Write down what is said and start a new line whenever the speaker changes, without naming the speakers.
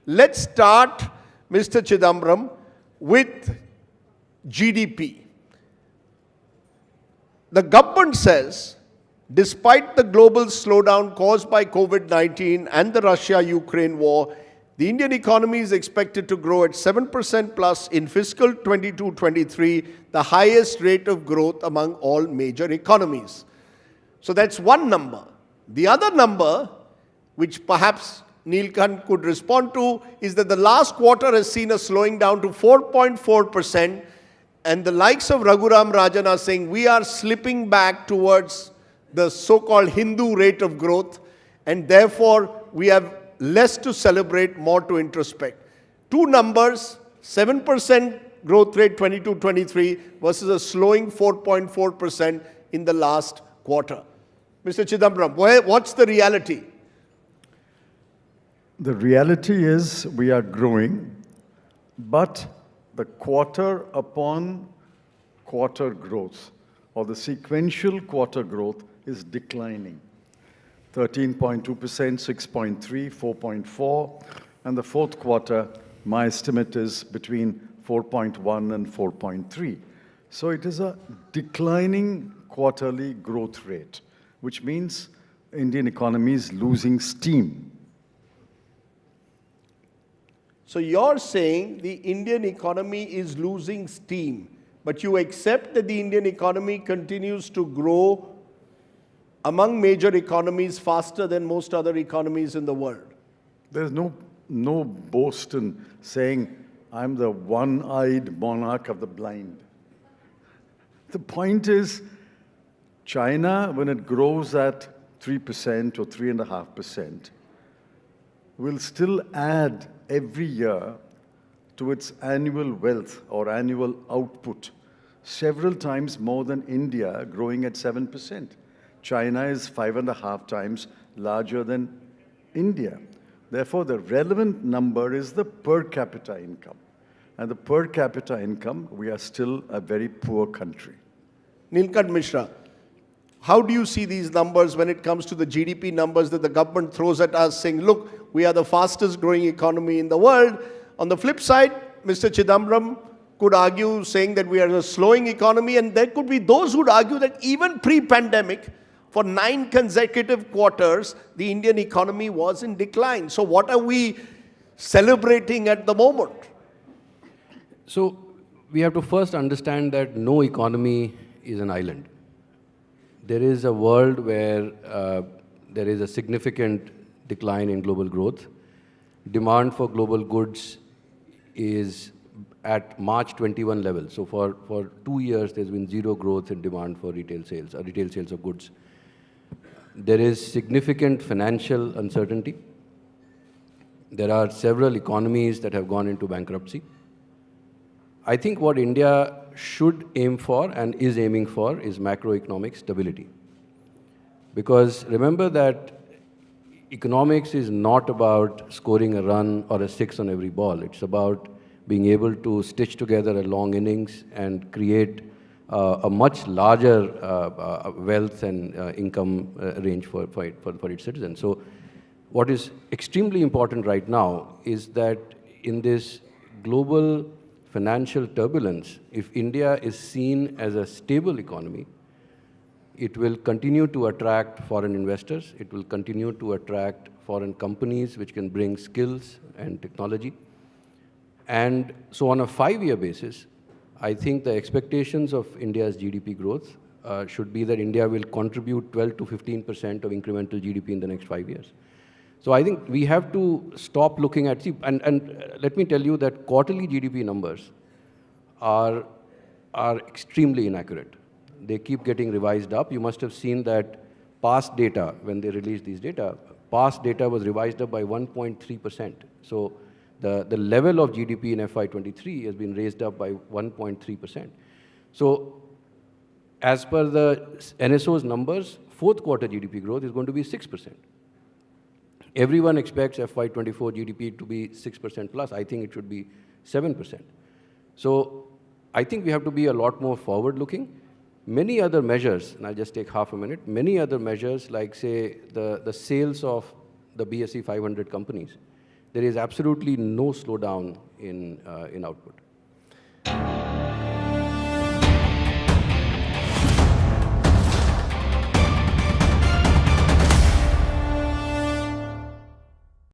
Let's start, Mr. Chidambaram, with GDP. The government says, despite the global slowdown caused by COVID-19 and the Russia-Ukraine war, the Indian economy is expected to grow at 7% plus in fiscal 22-23, the highest rate of growth among all major economies. So that's one number. The other number, which perhaps Neelkant could respond to, is that the last quarter has seen a slowing down to 4.4%, and the likes of Raghuram Rajan are saying we are slipping back towards the so-called Hindu rate of growth, and therefore we have less to celebrate, more to introspect. Two numbers, 7% growth rate 22-23 versus a slowing 4.4% in the last quarter. Mr. Chidambaram, what's the reality?
The reality is we are growing, but the quarter upon quarter growth or the sequential quarter growth is declining. 13.2%, 6.3, 4.4, and the fourth quarter, my estimate is between 4.1 and 4.3. So it is a declining quarterly growth rate, which means Indian economy is losing steam.
So you're saying the Indian economy is losing steam, but you accept that the Indian economy continues to grow among major economies faster than most other economies in the world.
There's no boast in saying, I'm the one-eyed monarch of the blind. The point is, China, when it grows at 3% or 3.5%, will still add every year to its annual wealth or annual output, several times more than India, growing at 7%. China is 5.5 times larger than India. Therefore, the relevant number is the per capita income. And the per capita income, we are still a very poor country.
Neelkant Mishra, how do you see these numbers when it comes to the GDP numbers that the government throws at us saying, look, we are the fastest growing economy in the world. On the flip side, Mr. Chidambaram could argue saying that we are a slowing economy, and there could be those who would argue that even pre-pandemic, for 9 consecutive quarters, the Indian economy was in decline. So what are we celebrating at the moment?
So we have to first understand that no economy is an island. There is a world where there is a significant decline in global growth. Demand for global goods is at March 21 level. So for 2 years, there's been zero growth in demand for retail sales of goods. There is significant financial uncertainty. There are several economies that have gone into bankruptcy. I think what India should aim for and is aiming for is macroeconomic stability. Because remember that economics is not about scoring a run or a 6 on every ball. It's about being able to stitch together a long innings and create a much larger wealth and income range for its citizens. So what is extremely important right now is that in this global financial turbulence, if India is seen as a stable economy, it will continue to attract foreign investors. It will continue to attract foreign companies which can bring skills and technology. And so on a 5-year basis, I think the expectations of India's GDP growth should be that India will contribute 12 to 15% of incremental GDP in the next 5 years. So I think we have to stop looking at, and let me tell you that quarterly GDP numbers are extremely inaccurate. They keep getting revised up. You must have seen that past data, when they released these data, past data was revised up by 1.3%. So the level of GDP in FY23 has been raised up by 1.3%. So as per the NSO's numbers, fourth quarter GDP growth is going to be 6%. Everyone expects FY24 GDP to be 6% plus. I think it should be 7%. So I think we have to be a lot more forward-looking. Many other measures, and I'll just take half a minute, many other measures like, say, the sales of the BSE 500 companies, there is absolutely no slowdown in output.